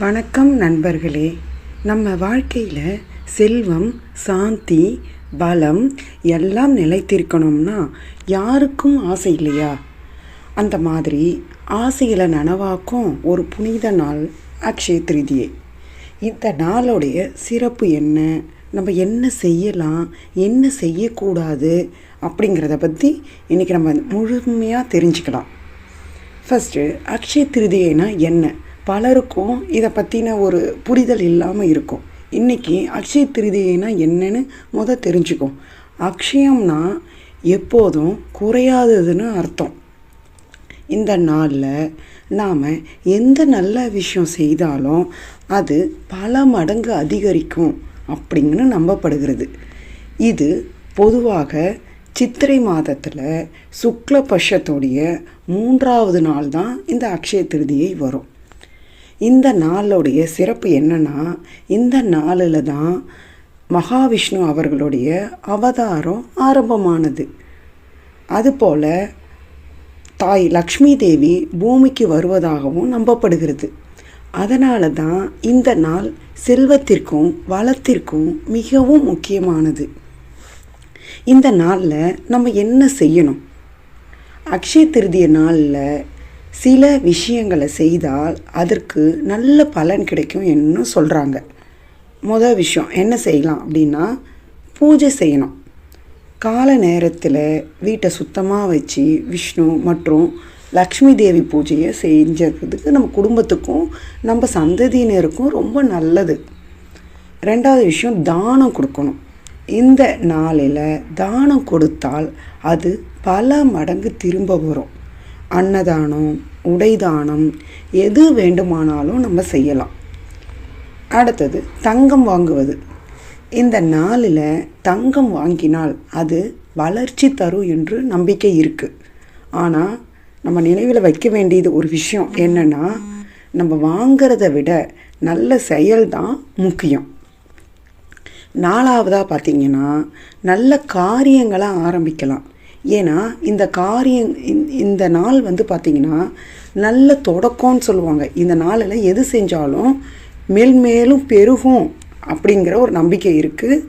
வணக்கம் நண்பர்களே. நம்ம வாழ்க்கையில் செல்வம், சாந்தி, பலம் எல்லாம் நிலைத்திருக்கணும்னா யாருக்கும் ஆசை இல்லையா? அந்த மாதிரி ஆசைகளை நனவாக்கும் ஒரு புனித நாள் அக்ஷய திருதியை. இந்த நாளுடைய சிறப்பு என்ன, நம்ம என்ன செய்யலாம், என்ன செய்யக்கூடாது அப்படிங்கிறத பற்றி இன்றைக்கி நம்ம முழுமையாக தெரிஞ்சுக்கலாம். ஃபஸ்ட்டு அக்ஷய திருதியைனா என்ன? பலருக்கும் இதை பற்றின ஒரு புரிதல் இல்லாமல் இருக்கும். இன்றைக்கி அக்ஷய திருதியைனா என்னன்னு தெரிஞ்சுக்கும். அக்ஷயம்னா எப்போதும் குறையாததுன்னு அர்த்தம். இந்த நாளில் நாம் எந்த நல்ல விஷயம் செய்தாலும் அது பல மடங்கு அதிகரிக்கும் அப்படின்னு நம்பப்படுகிறது. இது பொதுவாக சித்திரை மாதத்தில் சுக்லபட்சத்துடைய 3வது நாள் தான் இந்த அக்ஷய திருதியை வரும். இந்த நாளுடைய சிறப்பு என்னன்னா, இந்த நாளில் தான் மகாவிஷ்ணு அவர்களுடைய அவதாரம் ஆரம்பமானது. அதுபோல் தாய் லக்ஷ்மி தேவி பூமிக்கு வருவதாகவும் நம்பப்படுகிறது. அதனால தான் இந்த நாள் செல்வத்திற்கும் வளத்திற்கும் மிகவும் முக்கியமானது. இந்த நாளில் நம்ம என்ன செய்யணும்? அக்ஷய திருதிய நாளில் சில விஷயங்களை செய்தால் அதற்கு நல்ல பலன் கிடைக்கும் என்று சொல்கிறாங்க. முதல் விஷயம் என்ன செய்யலாம் அப்படின்னா, பூஜை செய்யணும். கால நேரத்தில் வீட்டை சுத்தமாக வச்சு விஷ்ணு மற்றும் லக்ஷ்மி தேவி பூஜையை செஞ்சதுக்கு நம்ம குடும்பத்துக்கும் நம்ம சந்ததியினருக்கும் ரொம்ப நல்லது. 2வது விஷயம் தானம் கொடுக்கணும். இந்த நாளில் தானம் கொடுத்தால் அது பல மடங்கு திரும்ப வரும். அன்னதானம், உடைதானம் எது வேண்டுமானாலும் நம்ம செய்யலாம். அடுத்தது தங்கம் வாங்குவது. இந்த நாளில் தங்கம் வாங்கினால் அது வளர்ச்சி தரும் என்று நம்பிக்கை இருக்குது. ஆனால் நம்ம நினைவில் வைக்க வேண்டியது ஒரு விஷயம் என்னென்னா, நம்ம வாங்கிறத விட நல்ல செயல்தான் முக்கியம். 4வதாக பார்த்திங்கன்னா, நல்ல காரியங்களை ஆரம்பிக்கலாம். ஏன்னா இந்த நாள் பார்த்திங்கன்னா நல்ல தொடக்கம்னு சொல்லுவாங்க. இந்த நாளில் எது செஞ்சாலும் மேல்மேலும் பெருகும் அப்படிங்கிற ஒரு நம்பிக்கை இருக்குது.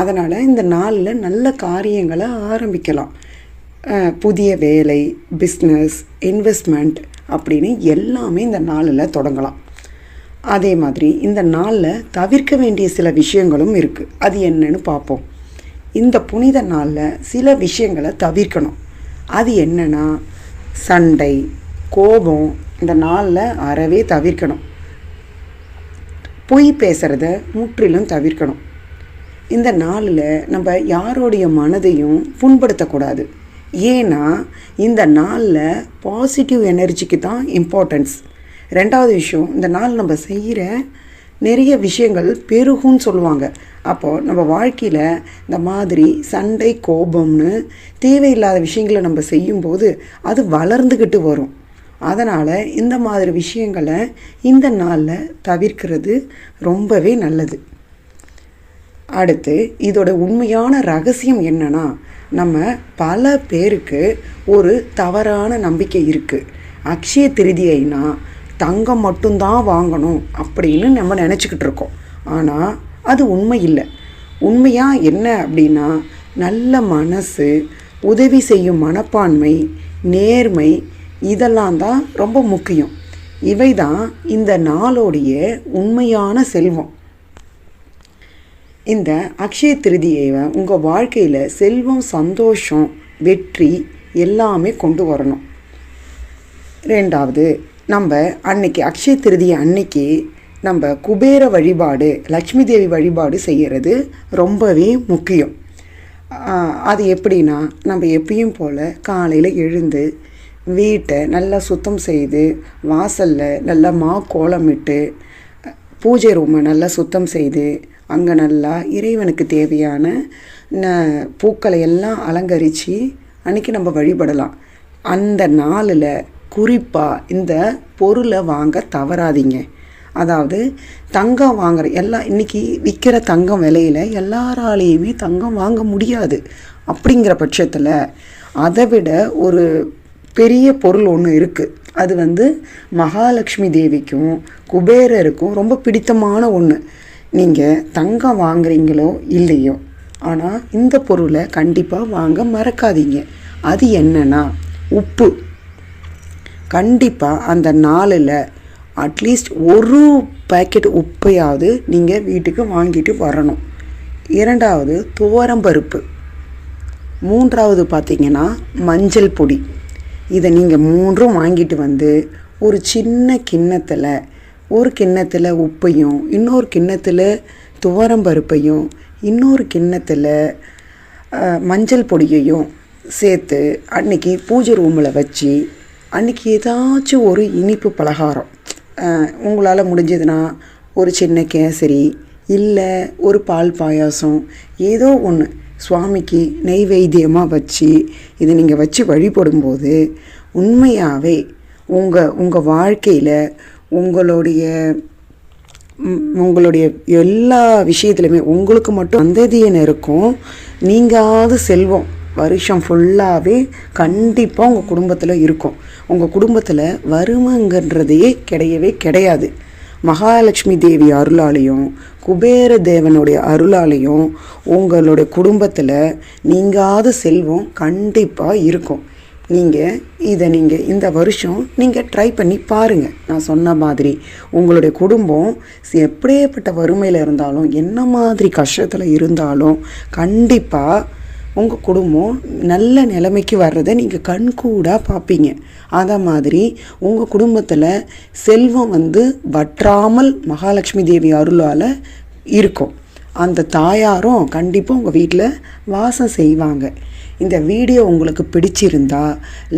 அதனால் இந்த நாளில் நல்ல காரியங்களை ஆரம்பிக்கலாம். புதிய வேலை, பிஸ்னஸ், இன்வெஸ்ட்மெண்ட் அப்படின்னு எல்லாமே இந்த நாளில் தொடங்கலாம். அதே மாதிரி இந்த நாளில் தவிர்க்க வேண்டிய சில விஷயங்களும் இருக்குது. அது என்னன்னு பார்ப்போம். இந்த புனித நாளில் சில விஷயங்களை தவிர்க்கணும். அது என்னென்னா, சண்டை, கோபம் இந்த நாளில் அறவே தவிர்க்கணும். பொய் பேசுகிறத முற்றிலும் தவிர்க்கணும். இந்த நாளில் நம்ம யாரோடைய மனதையும் புண்படுத்தக்கூடாது. ஏன்னா இந்த நாளில் பாசிட்டிவ் எனர்ஜிக்கு தான் இம்பார்ட்டன்ஸ். 2வது விஷயம், இந்த நாள் நம்ம செய்கிற நிறைய விஷயங்கள் பெருகும்னு சொல்லுவாங்க. அப்போது நம்ம வாழ்க்கையில் இந்த மாதிரி சண்டை, கோபம்னு தேவையில்லாத விஷயங்களை நம்ம செய்யும்போது அது வளர்ந்துக்கிட்டு வரும். அதனால் இந்த மாதிரி விஷயங்களை இந்த நாளில் தவிர்க்கிறது ரொம்பவே நல்லது. அடுத்து இதோட உண்மையான ரகசியம் என்னன்னா, நம்ம பல பேருக்கு ஒரு தவறான நம்பிக்கை இருக்குது. அக்ஷய திருதியைனா தங்கம் மட்டும்தான் வாங்கணும் அப்படின்னு நம்ம நினச்சிக்கிட்டு இருக்கோம். ஆனால் அது உண்மை இல்லை. உண்மையாக என்ன அப்படின்னா, நல்ல மனசு, உதவி செய்யும் மனப்பான்மை, நேர்மை இதெல்லாம் தான் ரொம்ப முக்கியம். இவை தான் இந்த நாளோடைய உண்மையான செல்வம். இந்த அக்ஷய திருதியை உங்கள் வாழ்க்கையில் செல்வம், சந்தோஷம், வெற்றி எல்லாமே கொண்டு வரணும். 2வது, நம்ம அன்னைக்கு அக்ஷய திருதியை அன்னைக்கு நம்ம குபேர வழிபாடு, லக்ஷ்மி தேவி வழிபாடு செய்கிறது ரொம்பவே முக்கியம். அது எப்படின்னா, நம்ம எப்பயும் போல் காலையில் எழுந்து வீட்டை நல்லா சுத்தம் செய்து, வாசலில் நல்லா கோலமிட்டு, பூஜை ரூமை நல்லா சுத்தம் செய்து, அங்கே நல்லா இறைவனுக்கு தேவையான பூக்களை எல்லாம் அலங்கரித்து அன்றைக்கி நம்ம வழிபடலாம். அந்த நாளில் குறிப்பாக இந்த பொருளை வாங்க தவறாதீங்க. அதாவது தங்கம் வாங்குற இன்றைக்கி விற்கிற தங்கம் விலையில் எல்லாராலேயுமே தங்கம் வாங்க முடியாது. அப்படிங்கிற பட்சத்தில் அதை விட ஒரு பெரிய பொருள் ஒன்று இருக்குது. அது வந்து மகாலட்சுமி தேவிக்கும் குபேரருக்கும் ரொம்ப பிடித்தமான ஒன்று. நீங்கள் தங்கம் வாங்குறீங்களோ இல்லையோ, ஆனால் இந்த பொருளை கண்டிப்பாக வாங்க மறக்காதீங்க. அது என்னன்னா உப்பு. கண்டிப்பாக அந்த நாளில் அட்லீஸ்ட் ஒரு பேக்கெட் உப்பையாவது நீங்கள் வீட்டுக்கு வாங்கிட்டு வரணும். 2வது துவரம்பருப்பு. 3வது பார்த்திங்கன்னா மஞ்சள் பொடி. இதை நீங்கள் 3ம் வாங்கிட்டு வந்து ஒரு சின்ன கிண்ணத்தில், ஒரு கிண்ணத்தில் உப்பையும், இன்னொரு கிண்ணத்தில் துவரம்பருப்பையும், இன்னொரு கிண்ணத்தில் மஞ்சள் பொடியையும் சேர்த்து அன்றைக்கி பூஜை ரூமில் வச்சு, அன்றைக்கி ஏதாச்சும் ஒரு இனிப்பு பலகாரம் உங்களால் முடிஞ்சதுன்னா ஒரு சின்ன கேசரி இல்லை ஒரு பால் பாயாசம் ஏதோ ஒன்று சுவாமிக்கு நெய்வேத்தியமாக வச்சு இதை நீங்கள் வச்சு வழிபடும்போது உண்மையாகவே உங்கள் வாழ்க்கையில் உங்களுடைய எல்லா விஷயத்துலையுமே உங்களுக்கு மட்டும் சந்ததியினருக்கும் நீங்காத செல்வம் வருஷம் ஃபுல்லாகவே கண்டிப்பாக உங்கள் குடும்பத்தில் இருக்கும். உங்கள் குடும்பத்தில் வறுமைங்கிறதையே கிடையாது. மகாலட்சுமி தேவி அருளாலையும் குபேர தேவனுடைய அருளாலையும் உங்களுடைய குடும்பத்தில் நீங்காத செல்வம் கண்டிப்பாக இருக்கும். நீங்கள் இந்த வருஷம் நீங்கள் ட்ரை பண்ணி பாருங்கள். நான் சொன்ன மாதிரி உங்களுடைய குடும்பம் எப்படியேப்பட்ட வறுமையில் இருந்தாலும், என்ன மாதிரி கஷ்டத்தில் இருந்தாலும், கண்டிப்பாக உங்கள் குடும்பம் நல்ல நிலைமைக்கு வர்றதை நீங்கள் கண்கூடாக பார்ப்பீங்க. அதை மாதிரி உங்கள் குடும்பத்தில் செல்வம் வந்து வற்றாமல் மகாலட்சுமி தேவி அருளால் இருக்கும். அந்த தாயாரும் கண்டிப்பாக உங்கள் வீட்டில் வாசம் செய்வாங்க. இந்த வீடியோ உங்களுக்கு பிடிச்சிருந்தா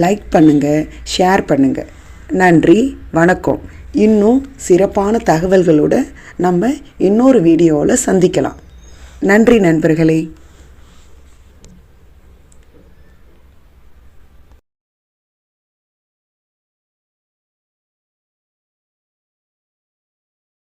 லைக் பண்ணுங்கள், ஷேர் பண்ணுங்கள். நன்றி, வணக்கம். இன்னும் சிறப்பான தகவல்களோடு நம்ம இன்னொரு வீடியோவில் சந்திக்கலாம். நன்றி நண்பர்களே.